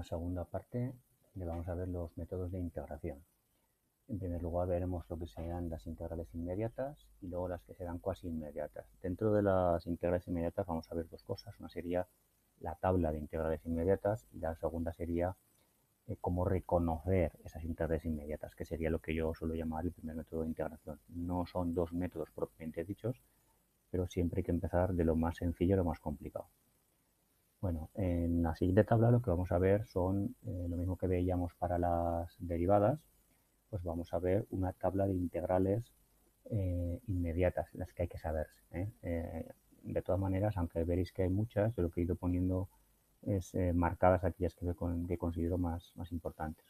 segunda parte donde vamos a ver los métodos de integración. En primer lugar veremos lo que serán las integrales inmediatas y luego las que serán cuasi inmediatas. Dentro de las integrales inmediatas vamos a ver dos cosas. Una sería la tabla de integrales inmediatas y la segunda sería cómo reconocer esas integrales inmediatas, que sería lo que yo suelo llamar el primer método de integración. No son dos métodos propiamente dichos, pero siempre hay que empezar de lo más sencillo a lo más complicado. Bueno, en la siguiente tabla lo que vamos a ver son lo mismo que veíamos para las derivadas, pues vamos a ver una tabla de integrales inmediatas, las que hay que saberse. De todas maneras, aunque veréis que hay muchas, yo lo que he ido poniendo es marcadas aquellas que considero más importantes.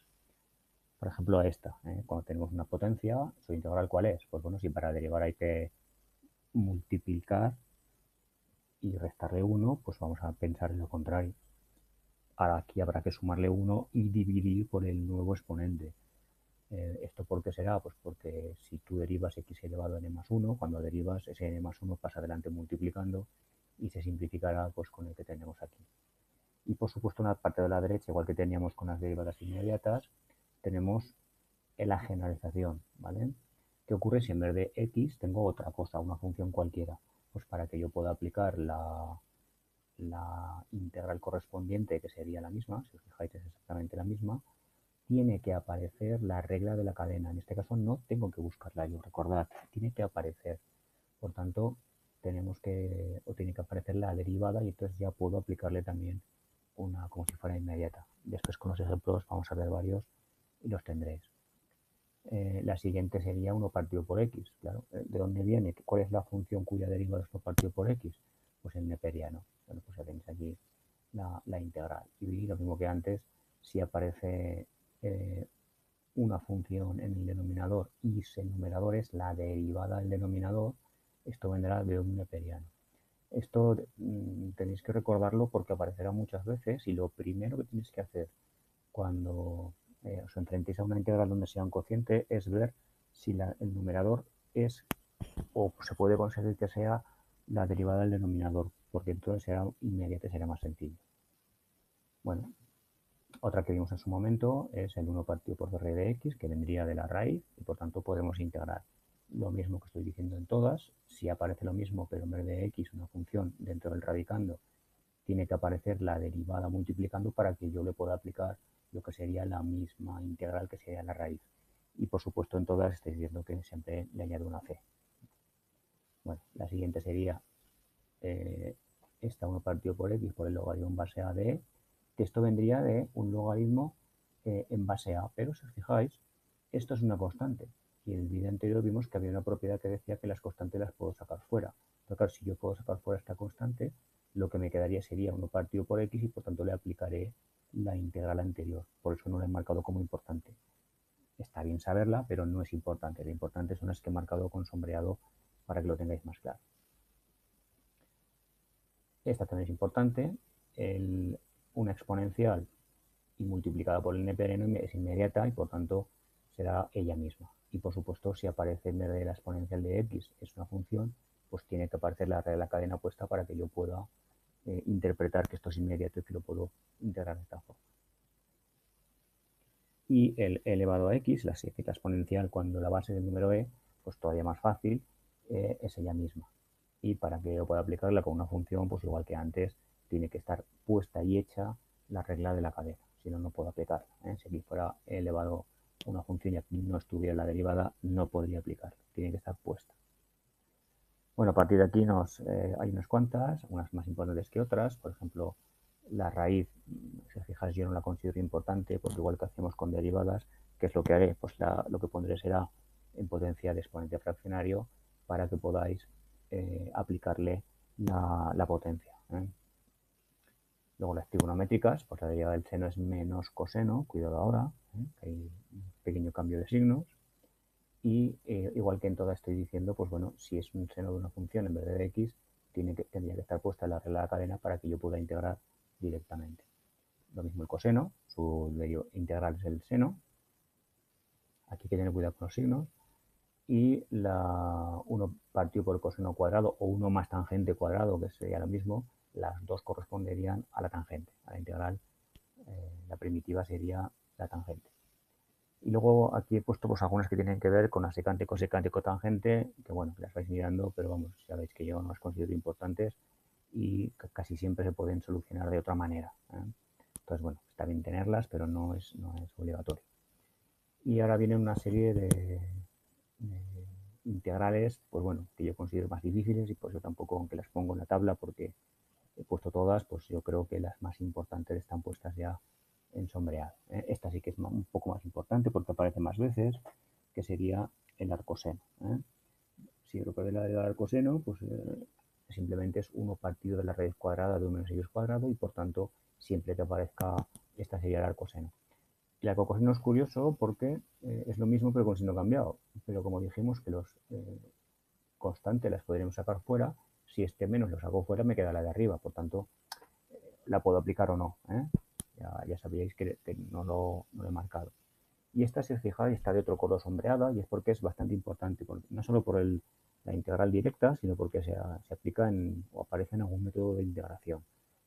Por ejemplo, esta, cuando tenemos una potencia, ¿su integral cuál es? Pues bueno, si para derivar hay que multiplicar y restarle 1, pues vamos a pensar en lo contrario. Ahora aquí habrá que sumarle 1 y dividir por el nuevo exponente. ¿Esto por qué será? Pues porque si tú derivas x elevado a n más 1, cuando derivas ese n más 1 pasa adelante multiplicando y se simplificará pues con el que tenemos aquí. Y por supuesto en la parte de la derecha, igual que teníamos con las derivadas inmediatas, tenemos la generalización, ¿vale? ¿Qué ocurre si en vez de x tengo otra cosa, una función cualquiera? Pues para que yo pueda aplicar la integral correspondiente, que sería la misma, si os fijáis es exactamente la misma, tiene que aparecer la regla de la cadena. En este caso no tengo que buscarla yo, recordad, tiene que aparecer. Por tanto, tiene que aparecer la derivada y entonces ya puedo aplicarle también una como si fuera inmediata. Después con los ejemplos vamos a ver varios y los tendréis. La siguiente sería 1 partido por x. Claro, ¿de dónde viene? ¿Cuál es la función cuya derivada es 1 partido por x? Pues el neperiano. Bueno, pues ya tenéis aquí la integral. Y lo mismo que antes, si aparece una función en el denominador y el numerador es la derivada del denominador, esto vendrá de un neperiano. Esto tenéis que recordarlo porque aparecerá muchas veces y lo primero que tenéis que hacer cuando os enfrentéis a una integral donde sea un cociente es ver si el numerador es o se puede conseguir que sea la derivada del denominador, porque entonces será inmediato y será más sencillo. Bueno, otra que vimos en su momento es el 1 partido por r de x, que vendría de la raíz y por tanto podemos integrar. Lo mismo que estoy diciendo en todas, si aparece lo mismo pero en vez de x una función dentro del radicando, tiene que aparecer la derivada multiplicando para que yo le pueda aplicar lo que sería la misma integral que sería la raíz. Y por supuesto en todas estáis viendo que siempre le añado una c. Bueno, la siguiente sería esta 1 partido por x por el logaritmo en base a de e, que esto vendría de un logaritmo en base a, pero si os fijáis, esto es una constante. Y en el vídeo anterior vimos que había una propiedad que decía que las constantes las puedo sacar fuera. Pero claro, si yo puedo sacar fuera esta constante, lo que me quedaría sería 1 partido por x y por tanto le aplicaré la integral anterior. Por eso no la he marcado como importante. Está bien saberla, pero no es importante. Lo importante son las que he marcado con sombreado para que lo tengáis más claro. Esta también es importante. Una exponencial y multiplicada por el neperiano es inmediata y por tanto será ella misma. Y por supuesto, si aparece en vez de la exponencial de x es una función, pues tiene que aparecer la regla de la cadena opuesta para que yo pueda interpretar que esto es inmediato y que lo puedo integrar de esta forma. Y el elevado a x, la exponencial cuando la base del número e, pues todavía más fácil, es ella misma. Y para que yo pueda aplicarla con una función, pues igual que antes, tiene que estar puesta y hecha la regla de la cadena. Si no, no puedo aplicarla. Si aquí fuera elevado una función y aquí no estuviera la derivada, no podría aplicarla. Tiene que estar puesta. Bueno, a partir de aquí hay unas cuantas, unas más importantes que otras. Por ejemplo, la raíz, si os fijáis, yo no la considero importante, porque igual que hacemos con derivadas, ¿qué es lo que haré? Pues lo que pondré será en potencia de exponente fraccionario para que podáis aplicarle la potencia. Luego las trigonométricas, pues la derivada del seno es menos coseno, cuidado ahora, que hay un pequeño cambio de signos. Y igual que en todas estoy diciendo, pues bueno, si es un seno de una función en vez de x, tendría que estar puesta la regla de la cadena para que yo pueda integrar directamente. Lo mismo el coseno, su integral es el seno. Aquí hay que tener cuidado con los signos. Y la 1 partido por el coseno cuadrado o 1 más tangente cuadrado, que sería lo mismo, las dos corresponderían a la tangente, a la integral la primitiva sería la tangente. Y luego aquí he puesto pues algunas que tienen que ver con la secante, cosecante, cotangente, que bueno, las vais mirando, pero vamos, sabéis que yo no las considero importantes y casi siempre se pueden solucionar de otra manera. Entonces, bueno, está bien tenerlas, pero no es obligatorio. Y ahora viene una serie de integrales, pues bueno, que yo considero más difíciles y por eso tampoco, aunque las pongo en la tabla, porque he puesto todas, pues yo creo que las más importantes están puestas ya en sombreado. Esta sí que es un poco más importante porque aparece más veces, que sería el arcoseno. Si recuerdas el arcoseno, pues simplemente es 1 partido de la raíz cuadrada de 1 menos x cuadrado y por tanto siempre que aparezca esta sería el arcoseno. El arcoseno es curioso porque es lo mismo pero con signo cambiado, pero como dijimos que los constantes las podríamos sacar fuera, si este menos lo saco fuera me queda la de arriba, por tanto la puedo aplicar o no. Ya sabíais que no lo he marcado. Y esta, si os fijáis, está de otro color sombreada y es porque es bastante importante, no solo por la integral directa, sino porque se aplica o aparece en algún método de integración.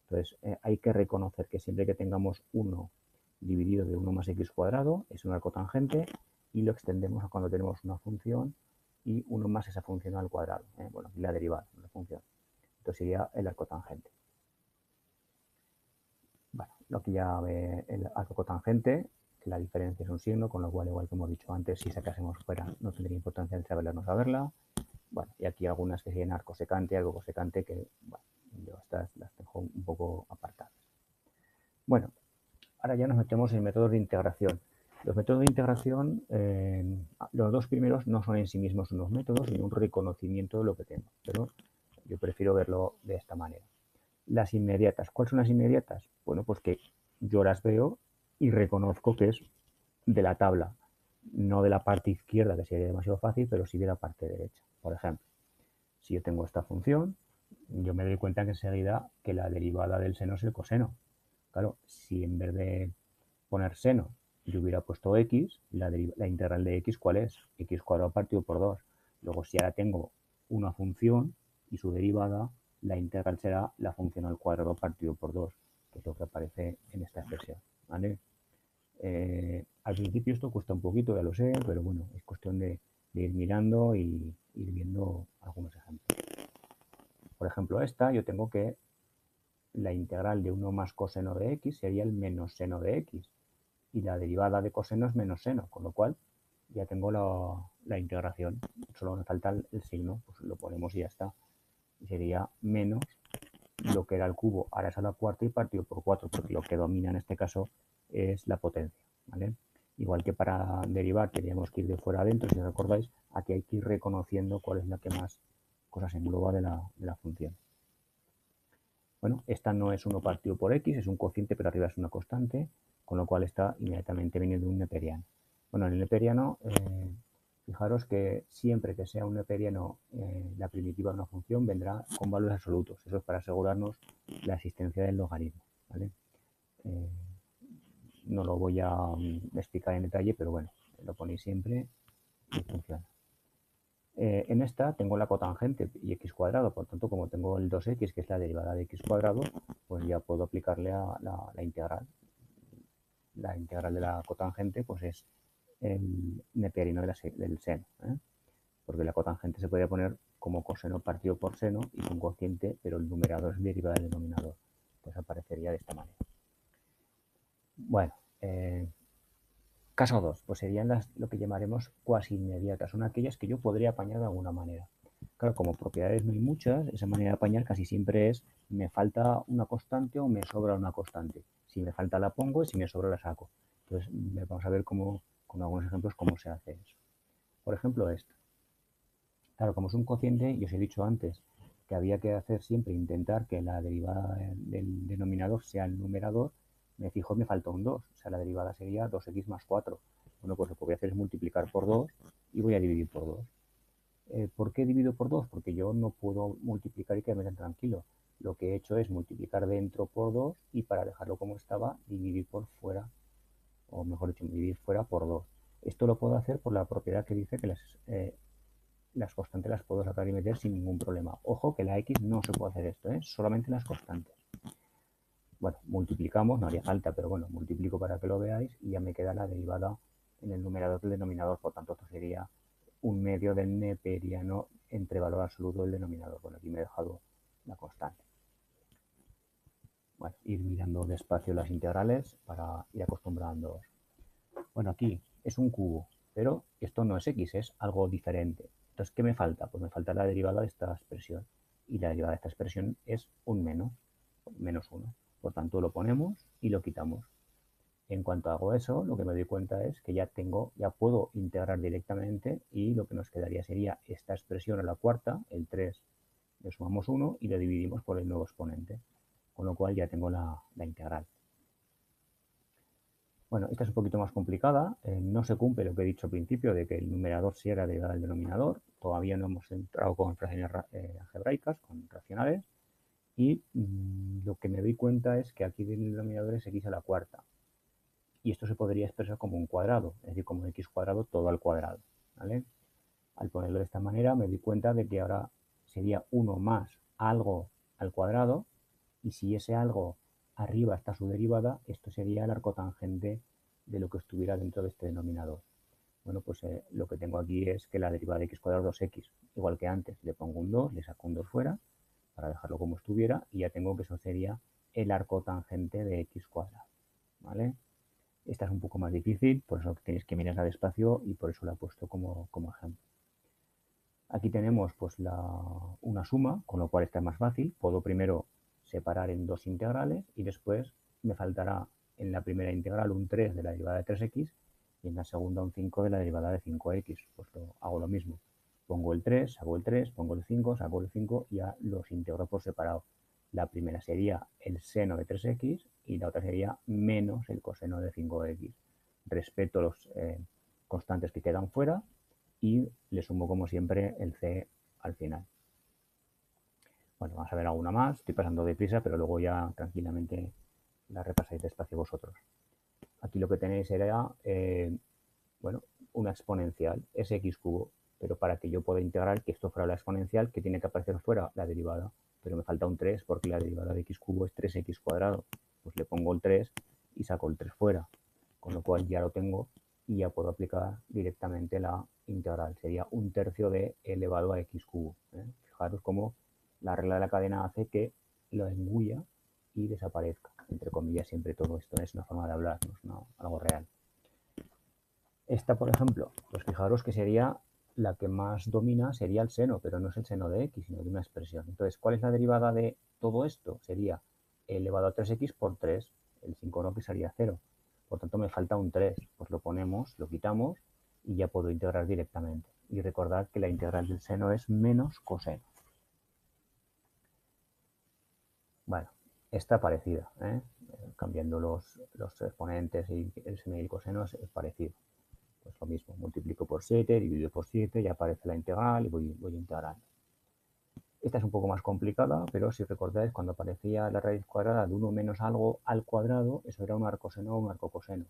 Entonces, hay que reconocer que siempre que tengamos 1 dividido de 1 más x cuadrado es un arco tangente y lo extendemos a cuando tenemos una función y 1 más esa función al cuadrado. Bueno, aquí la derivada de la función. Entonces sería el arco tangente. Bueno, aquí ya ve el arco tangente, que la diferencia es un signo, con lo cual, igual que hemos dicho antes, si sacásemos fuera no tendría importancia el saberla o no saberla. Bueno, y aquí algunas que siguen arco secante, arco cosecante, que bueno, yo estas las dejo un poco apartadas. Bueno, ahora ya nos metemos en métodos de integración. Los métodos de integración, los dos primeros no son en sí mismos unos métodos, sino un reconocimiento de lo que tengo, pero yo prefiero verlo de esta manera. Las inmediatas. ¿Cuáles son las inmediatas? Bueno, pues que yo las veo y reconozco que es de la tabla, no de la parte izquierda, que sería demasiado fácil, pero sí de la parte derecha. Por ejemplo, si yo tengo esta función, yo me doy cuenta que enseguida que la derivada del seno es el coseno. Claro, si en vez de poner seno yo hubiera puesto x, la integral de x, ¿cuál es? X cuadrado partido por 2. Luego, si ahora tengo una función y su derivada, la integral será la función al cuadrado partido por 2, que es lo que aparece en esta expresión. ¿Vale? Al principio esto cuesta un poquito, ya lo sé, pero bueno, es cuestión de ir mirando y ir viendo algunos ejemplos. Por ejemplo, esta yo tengo que la integral de 1 más coseno de x sería el menos seno de x y la derivada de coseno es menos seno, con lo cual ya tengo la integración. Solo me falta el signo, pues lo ponemos y ya está. Y sería menos lo que era el cubo, ahora es a la cuarta y partido por 4, porque lo que domina en este caso es la potencia. ¿Vale? Igual que para derivar teníamos que ir de fuera adentro, si recordáis, aquí hay que ir reconociendo cuál es la que más cosas engloba de la función. Bueno, esta no es 1 partido por x, es un cociente, pero arriba es una constante, con lo cual está inmediatamente viniendo de un neperiano. Bueno, en el neperiano, fijaros que siempre que sea un neperiano la primitiva de una función vendrá con valores absolutos. Eso es para asegurarnos la existencia del logaritmo. ¿Vale? No lo voy a explicar en detalle, pero bueno, lo ponéis siempre y funciona. En esta tengo la cotangente y x cuadrado, por tanto, como tengo el 2x, que es la derivada de x cuadrado, pues ya puedo aplicarle a la integral. La integral de la cotangente pues es el neperiano del seno, porque la cotangente se podría poner como coseno partido por seno y con cociente, pero el numerador es derivada del denominador. Pues aparecería de esta manera. Bueno, caso 2, pues serían lo que llamaremos cuasi inmediatas, son aquellas que yo podría apañar de alguna manera. Claro, como propiedades no hay muchas, esa manera de apañar casi siempre es me falta una constante o me sobra una constante. Si me falta la pongo y si me sobra la saco. Entonces vamos a ver con algunos ejemplos cómo se hace eso. Por ejemplo, esto. Claro, como es un cociente, y os he dicho antes que había que hacer siempre intentar que la derivada del denominador sea el numerador, me fijo me falta un 2, o sea, la derivada sería 2x más 4. Bueno, pues lo que voy a hacer es multiplicar por 2 y voy a dividir por 2. ¿Por qué divido por 2? Porque yo no puedo multiplicar y quedarme tan tranquilo. Lo que he hecho es multiplicar dentro por 2 y para dejarlo como estaba, dividir por fuera, o mejor dicho, dividir fuera por 2. Esto lo puedo hacer por la propiedad que dice que las constantes las puedo sacar y meter sin ningún problema. Ojo que la x no se puede hacer esto, solamente las constantes. bueno, multiplicamos, no haría falta, pero bueno, multiplico para que lo veáis y ya me queda la derivada en el numerador del denominador, por tanto esto sería un medio del neperiano entre valor absoluto del denominador. Bueno, aquí me he dejado la constante. Bueno, ir mirando despacio las integrales para ir acostumbrándoos. Bueno, aquí es un cubo, pero esto no es x, es algo diferente. Entonces, ¿qué me falta? Pues me falta la derivada de esta expresión. Y la derivada de esta expresión es un menos 1. Por tanto, lo ponemos y lo quitamos. En cuanto hago eso, lo que me doy cuenta es que ya puedo integrar directamente y lo que nos quedaría sería esta expresión a la cuarta, el 3, le sumamos 1 y lo dividimos por el nuevo exponente. Con lo cual ya tengo la integral. Bueno, esta es un poquito más complicada. No se cumple lo que he dicho al principio de que el numerador sí era derivada del denominador. Todavía no hemos entrado con fracciones algebraicas, con racionales. Y lo que me doy cuenta es que aquí el denominador es x a la cuarta. Y esto se podría expresar como un cuadrado, es decir, como x cuadrado todo al cuadrado. ¿Vale? Al ponerlo de esta manera me doy cuenta de que ahora sería 1 más algo al cuadrado. Y si ese algo arriba está su derivada, esto sería el arcotangente de lo que estuviera dentro de este denominador. Bueno, pues lo que tengo aquí es que la derivada de x cuadrado es x, igual que antes. Le pongo un 2, le saco un 2 fuera para dejarlo como estuviera y ya tengo que eso sería el arcotangente de x cuadrado. ¿Vale? Esta es un poco más difícil, por eso tenéis que mirarla despacio y por eso la he puesto como ejemplo. Aquí tenemos pues una suma, con lo cual esta es más fácil. Puedo primero separar en dos integrales y después me faltará en la primera integral un 3 de la derivada de 3x y en la segunda un 5 de la derivada de 5x. Pues hago lo mismo. Pongo el 3, saco el 3, pongo el 5, saco el 5 y ya los integro por separado. La primera sería el seno de 3x y la otra sería menos el coseno de 5x. Respeto los constantes que quedan fuera y le sumo como siempre el c al final. Bueno, vamos a ver alguna más, estoy pasando deprisa, pero luego ya tranquilamente la repasáis despacio vosotros. Aquí lo que tenéis era, bueno, una exponencial, es x cubo, pero para que yo pueda integrar que esto fuera la exponencial, que tiene que aparecer fuera la derivada, pero me falta un 3 porque la derivada de x cubo es 3x cuadrado. Pues le pongo el 3 y saco el 3 fuera, con lo cual ya lo tengo y ya puedo aplicar directamente la integral. Sería un tercio de elevado a x cubo. Fijaros cómo la regla de la cadena hace que lo engulla y desaparezca. Entre comillas, siempre todo esto es una forma de hablar, no es algo real. Esta, por ejemplo, pues fijaros que sería la que más domina, sería el seno, pero no es el seno de x, sino de una expresión. Entonces, ¿cuál es la derivada de todo esto? Sería elevado a 3x por 3, el 5 no, que sería 0. Por tanto, me falta un 3, pues lo ponemos, lo quitamos y ya puedo integrar directamente. Y recordad que la integral del seno es menos coseno. Bueno, está parecida, cambiando los exponentes y el seno y el coseno es parecido. Pues lo mismo, multiplico por 7, divido por 7, ya aparece la integral y voy integrando. Esta es un poco más complicada, pero si recordáis, cuando aparecía la raíz cuadrada de 1 menos algo al cuadrado, eso era un arcoseno o un arcocoseno.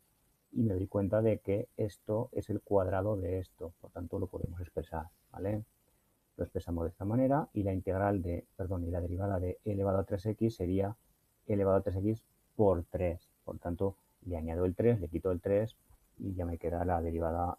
Y me doy cuenta de que esto es el cuadrado de esto, por tanto lo podemos expresar, ¿vale? Lo expresamos de esta manera y la integral de, perdón, y la derivada de e elevado a 3x sería e elevado a 3x por 3. Por tanto, le añado el 3, le quito el 3 y ya me queda la derivada